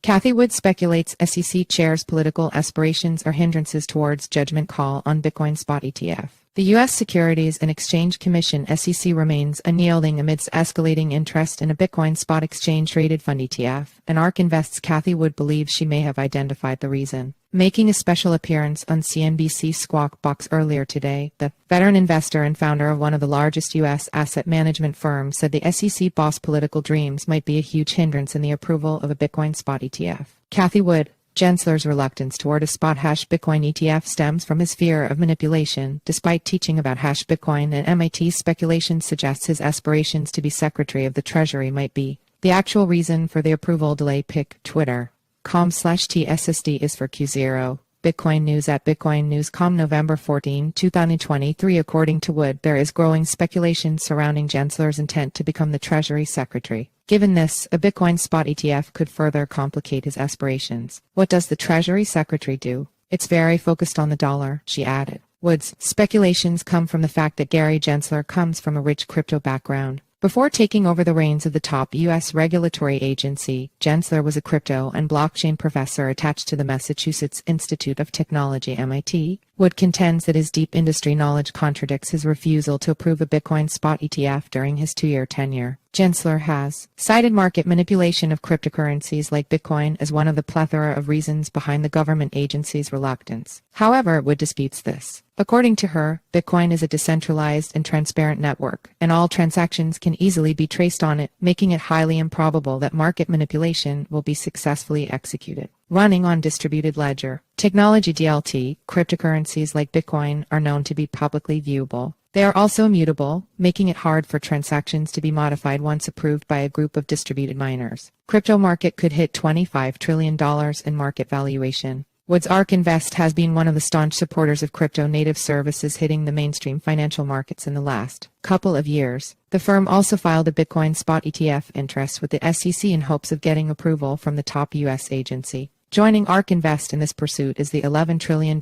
CATHIE Wood speculates SEC chair's political aspirations are hindrances towards judgment call on Bitcoin spot ETF. The U.S. Securities and Exchange Commission (SEC) remains unyielding amidst escalating interest in a Bitcoin spot exchange-traded fund ETF, and ARK Invest's CATHIE Wood believes she may have identified the reason. Making a special appearance on CNBC Squawk Box earlier today, the veteran investor and founder of one of the largest U.S. asset management firms said the SEC boss political dreams might be a huge hindrance in the approval of a Bitcoin spot ETF. CATHIE Wood, Gensler's reluctance toward a spot hash Bitcoin ETF stems from his fear of manipulation. Despite teaching about hash Bitcoin at MIT, Speculations suggests his aspirations to be Secretary of the Treasury might be the actual reason for the approval delay. Pic. Twitter.com/TSSD is for Q0. Bitcoin News at BitcoinNews.com November 14, 2023. According to Wood, there is growing speculation surrounding Gensler's intent to become the Treasury Secretary. Given this, a Bitcoin spot ETF could further complicate his aspirations. What does the Treasury Secretary do? It's very focused on the dollar, she added. Wood's speculations come from the fact that Gary Gensler comes from a rich crypto background. Before taking over the reins of the top U.S. regulatory agency, Gensler was a crypto and blockchain professor attached to the Massachusetts Institute of Technology (MIT). Wood contends that his deep industry knowledge contradicts his refusal to approve a Bitcoin spot ETF during his 2-year tenure. Gensler has cited market manipulation of cryptocurrencies like Bitcoin as one of the plethora of reasons behind the government agency's reluctance. However, Wood disputes this. According to her, Bitcoin is a decentralized and transparent network, and all transactions can easily be traced on it, making it highly improbable that market manipulation will be successfully executed. Running on distributed ledger technology (DLT), cryptocurrencies like Bitcoin are known to be publicly viewable. They are also immutable, making it hard for transactions to be modified once approved by a group of distributed miners. Crypto market could hit $25 trillion in market valuation. Wood's ARK Invest has been one of the staunch supporters of crypto-native services hitting the mainstream financial markets in the last couple of years. The firm also filed a Bitcoin spot ETF interest with the SEC in hopes of getting approval from the top U.S. agency. Joining ARK Invest in this pursuit is the $11 trillion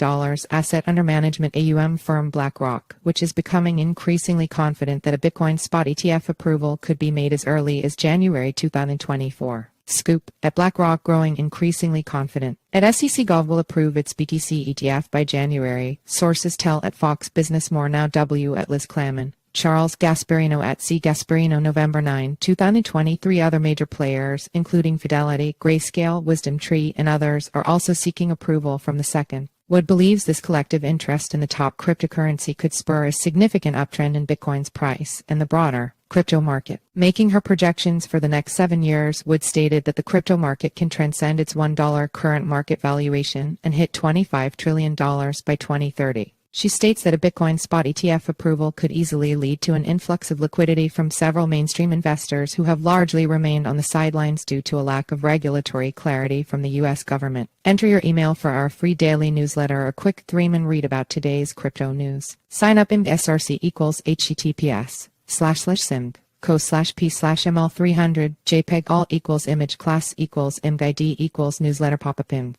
asset under management AUM firm BlackRock, which is becoming increasingly confident that a Bitcoin spot ETF approval could be made as early as January 2024. Scoop at BlackRock growing increasingly confident at SEC Gov will approve its BTC ETF by January, sources tell at Fox Business. More now. W at Liz Claman. Charles Gasparino at C. Gasparino November 9, 2023. Other major players, including Fidelity, Grayscale, Wisdom Tree, and others, are also seeking approval from the second. Wood believes this collective interest in the top cryptocurrency could spur a significant uptrend in Bitcoin's price and the broader crypto market. Making her projections for the next 7 years, Wood stated that the crypto market can transcend its $1 current market valuation and hit $25 trillion by 2030. She states that a Bitcoin spot ETF approval could easily lead to an influx of liquidity from several mainstream investors who have largely remained on the sidelines due to a lack of regulatory clarity from the U.S. government. Enter your email for our free daily newsletter, a quick 3-minute read about today's crypto news. Sign up in SRC equals https://simd co/p/ml300 jpeg alt equals image class equals imgid equals newsletter pop-up img.